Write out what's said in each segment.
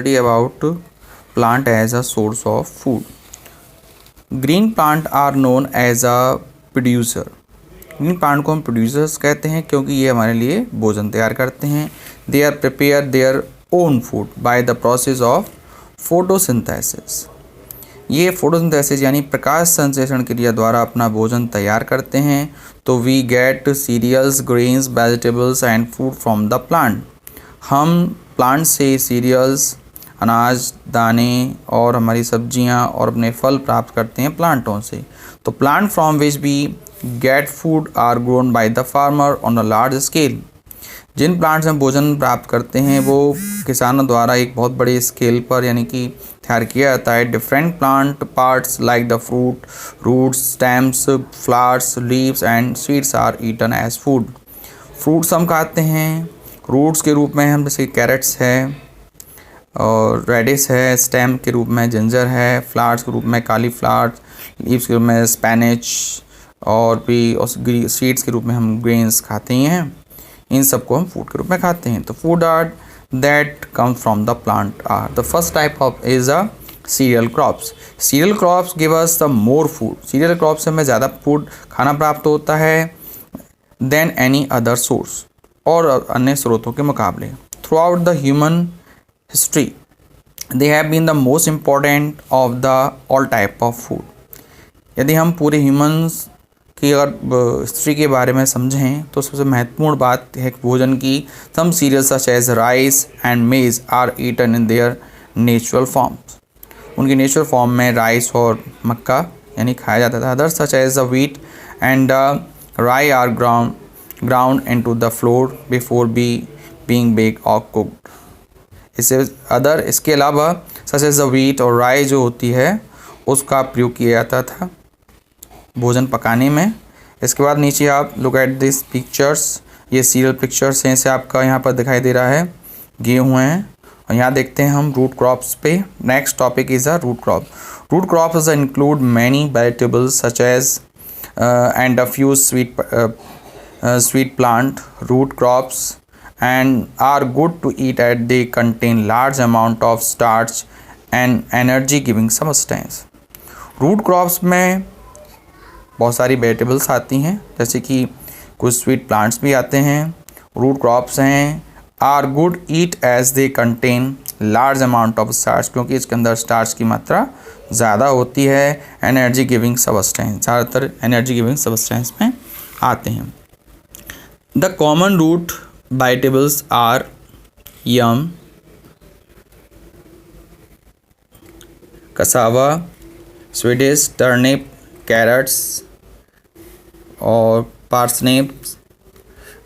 study about plant as a source of food. Green plant are known as a producer. Green plant को हम producers कहते हैं क्योंकि ये हमारे लिए भोजन तैयार करते हैं. They are prepare their own food by the process of photosynthesis. ये फोटोसिंथेसिस यानी प्रकाश संश्लेषण क्रिया द्वारा अपना भोजन तैयार करते हैं. तो we get cereals, grains, vegetables and food from the plant. हम प्लांट से सीरियल्स, अनाज, दाने और हमारी सब्जियां और अपने फल प्राप्त करते हैं प्लांटों से. तो plant from which we get food are grown by the farmer on a large scale. जिन प्लांट से हम भोजन प्राप्त करते हैं वो किसानों द्वारा एक बहुत बड़े स्केल पर यानी कि तैयार किया जाता है. Different plant parts like the fruit, roots, stems, flowers, leaves and seeds are eaten as food. Fruits हम खाते हैं रूट्स के रूप में, हम जैसे कैरेट्स है और रेडिस है, स्टेम के रूप में जिंजर है, फ्लावर्स के रूप में कालीफ्लावर, लीव्स के रूप में स्पेनिच और भी सीड्स के रूप में हम ग्रेन्स खाते हैं. इन सबको हम फूड के रूप में खाते हैं. तो food are that come from the plant are the first type of is a cereal crops. Cereal crops give us the more food. Cereal crops से हमें ज़्यादा फूड खाना प्राप्त होता है देन एनी अदर सोर्स, और अन्य स्रोतों के मुकाबले. Throughout the human history they have been the most important of the all type of food. यदि हम पूरे ह्यूमन्स की अगर हिस्ट्री के बारे में समझें तो सबसे महत्वपूर्ण बात है भोजन की. Some cereals such as rice and maize are eaten in their natural forms. उनकी नेचुरल फॉर्म में राइस और मक्का यानी खाया जाता था. Other such as the wheat and rye are ground into the flour before being baked और cooked. इसके अलावा सच एज द व्हीट और राई जो होती है उसका प्रयोग किया जाता था भोजन पकाने में. इसके बाद नीचे आप लुक एट दिस पिक्चर्स, ये सीरियल पिक्चर्स हैं, इसे आपका यहाँ पर दिखाई दे रहा है दिए हुए हैं. और यहाँ देखते हैं हम रूट क्रॉप्स पे. Next topic is a root crop. Root crops include many vegetables such as and a few sweet plant root crops and are good to eat as they contain large amount of starch and energy giving substance. root crops में बहुत सारी vegetables आती हैं जैसे कि कुछ sweet plants भी आते हैं. रूट क्रॉप्स हैं are good eat as they contain large amount of starch क्योंकि इसके अंदर स्टार्च की मात्रा ज़्यादा होती है. एनर्जी गिविंग सबस्टेंस, ज़्यादातर एनर्जी गिविंग सबस्टेंस में आते हैं. The common root vegetables are yam, cassava, Swedish turnip, carrots और parsnips,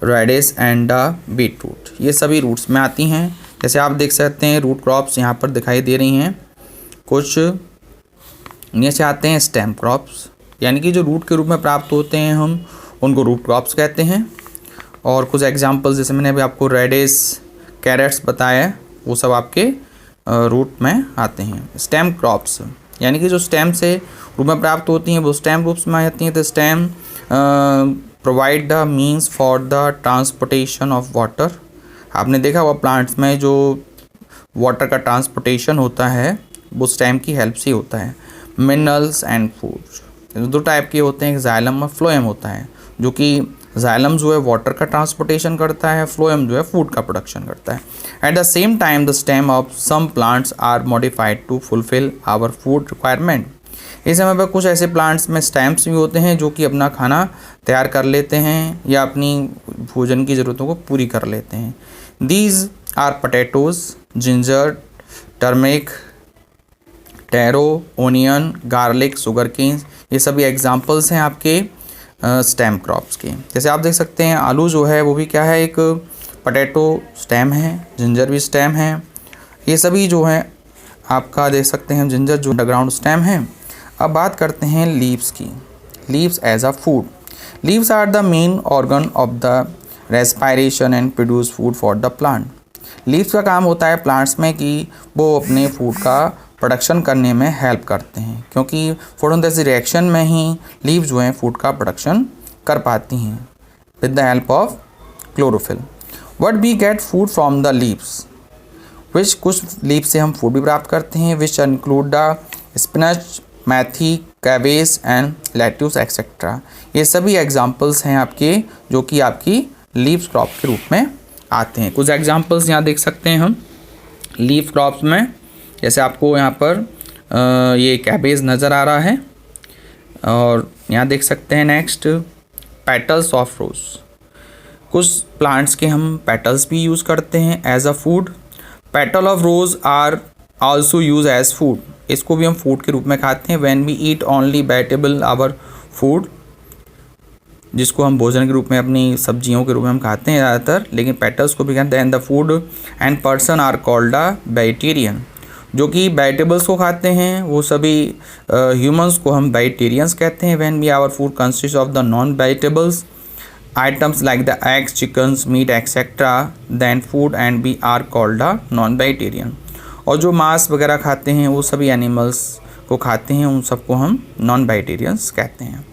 radish and beetroot. ये सभी रूट्स में आती हैं. जैसे आप देख सकते हैं रूट क्रॉप्स यहाँ पर दिखाई दे रही हैं. कुछ नीचे आते हैं स्टेम क्रॉप्स यानी कि जो रूट के रूप में प्राप्त होते हैं हम उनको रूट क्रॉप्स कहते हैं. और कुछ एग्जांपल्स जैसे मैंने अभी आपको रेडिस, कैरेट्स बताया वो सब आपके रूट में आते हैं. स्टेम क्रॉप्स यानी कि जो स्टेम से रूप में प्राप्त होती हैं वो स्टेम रूप्स में आती हैं. तो stem provide the means for the transportation of water. आपने देखा हुआ प्लांट्स में जो वाटर का ट्रांसपोर्टेशन होता है वो स्टेम की हेल्प से होता है. मिनरल्स एंड फूड दो टाइप के होते हैं, एक जाइलम और फ्लोएम होता है. जो कि जाइलम जो है वाटर का ट्रांसपोर्टेशन करता है, फ्लोएम जो है फूड का प्रोडक्शन करता है. At the same time the stem of some plants are modified to fulfil our food requirement. इस समय पर कुछ ऐसे प्लांट्स में स्टेम्स भी होते हैं जो कि अपना खाना तैयार कर लेते हैं या अपनी भोजन की ज़रूरतों को पूरी कर लेते हैं. These are potatoes, ginger, turmeric, taro, onion, garlic, sugar cane. ये सभी एग्जाम्पल्स हैं आपके स्टेम क्रॉप्स के. जैसे आप देख सकते हैं आलू जो है वो भी क्या है, एक पोटैटो स्टेम है, जिंजर भी स्टेम है. ये सभी जो है आपका देख सकते हैं जिंजर जो अंडरग्राउंड स्टेम है. अब बात करते हैं लीव्स की. Leaves as a food. Leaves are the main organ of the respiration and produce food for the plant. Leaves का काम होता है प्लांट्स में कि वो अपने फूड का प्रोडक्शन करने में हेल्प करते हैं क्योंकि फोटोसिंथेसिस रिएक्शन में ही लीव जो हैं फूड का प्रोडक्शन कर पाती हैं with the help of chlorophyll. What we get food from the leaves. Which कुछ लीफ से हम फूड भी प्राप्त करते हैं, which include the spinach, methi, cabbage and lettuce etcetera. ये सभी एग्जाम्पल्स हैं आपके जो कि आपकी लीफ क्रॉप के रूप में आते हैं। कुछ एग्जाम्पल्स यहाँ देख सकते हैं हम लीफ क्रॉप्स में, जैसे आपको यहाँ पर ये कैबेज नज़र आ रहा है, और यहाँ देख सकते हैं नेक्स्ट पेटल्स ऑफ रोज। कुछ प्लांट्स के हम पेटल्स भी यूज़ करते हैं as a food. Petal of rose are also use as food, इसको भी हम फूड के रूप में खाते हैं। When we eat only vegetable our food, जिसको हम भोजन के रूप में अपनी सब्जियों के रूप में हम खाते हैं ज़्यादातर, लेकिन पेटल्स को भी कहते हैं। The food and person are called a vegetarian, जो कि वेजिटेबल्स को खाते हैं वो सभी ह्यूमंस को हम वेजिटेरियंस कहते हैं। When we our food consist of the non vegetables items like the eggs, chickens, meat etcetera then food and we are called a non vegetarian. और जो मांस वगैरह खाते हैं वो सभी एनिमल्स को खाते हैं, उन सबको हम नॉन वेजिटेरियंस कहते हैं।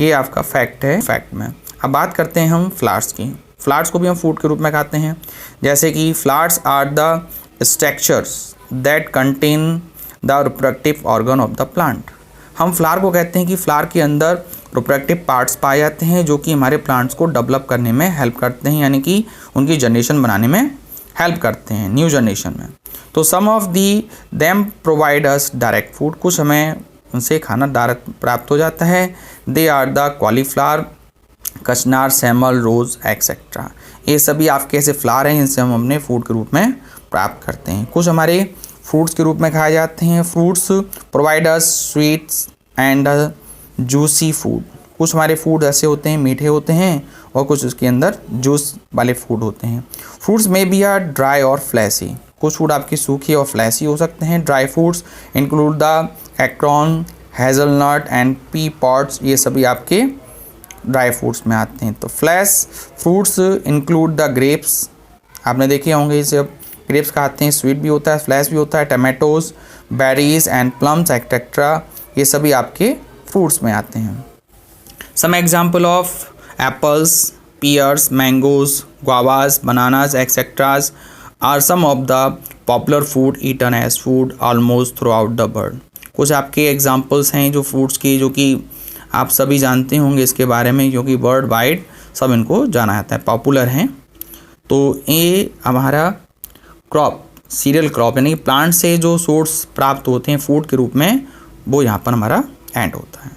ये आपका फैक्ट है फैक्ट में। अब बात करते हैं हम फ्लावर्स की। फ्लावर्स को भी हम फूड के रूप में खाते हैं, जैसे कि flowers are the structures that contain the reproductive organ of the plant. हम फ्लावर को कहते हैं कि फ्लावर के अंदर रिप्रोडक्टिव पार्ट्स पाए जाते हैं जो कि हमारे प्लांट्स को डेवलप करने में हेल्प करते हैं, यानी कि उनकी जनरेशन बनाने में हेल्प करते हैं, न्यू जनरेशन में। तो some of the them provide us direct food, कुछ हमें उनसे खाना डायरेक्ट प्राप्त हो जाता है। दे आर द कॉलीफ्लावर, कचनार, सेमल, रोज एक्सेट्रा। ये सभी आपके ऐसे फ्लावर हैं जिनसे हम अपने फूड के रूप में प्राप्त करते हैं। कुछ हमारे फ्रूट्स के रूप में खाए जाते हैं। Fruits provide us sweets and juicy food. कुछ हमारे फूड ऐसे होते हैं मीठे होते हैं, और कुछ उसके अंदर जूस वाले फूड होते हैं। फ्रूट्स में बी आर ड्राई और फ्लैशी, कुछ फूड आपकी सूखी और फ्लैशी हो सकते हैं। Dry fruits include the acorn, hazelnut and pea pods, ये सभी आपके ड्राई फ्रूट्स में आते हैं। तो flesh fruits include the grapes, आपने देखे होंगे इसे ग्रेप्स खाते हैं, स्वीट भी होता है, फ्लैश भी होता है। Tomatoes, berries and plums etcetera, ये सभी आपके फ्रूट्स में आते हैं। Some example of apples, pears, mangoes, guavas, bananas, etc. are some of the popular food eaten as food almost throughout the world. कुछ आपके एग्जाम्पल्स हैं जो फ्रूट्स की, जो कि आप सभी जानते होंगे इसके बारे में, क्योंकि वर्ल्ड वाइड सब इनको जाना जाता है, पॉपुलर हैं। तो ये हमारा क्रॉप, सीरियल क्रॉप यानी कि प्लांट से जो सोर्स प्राप्त होते हैं फूड के रूप में, वो यहाँ पर हमारा एंड होता है।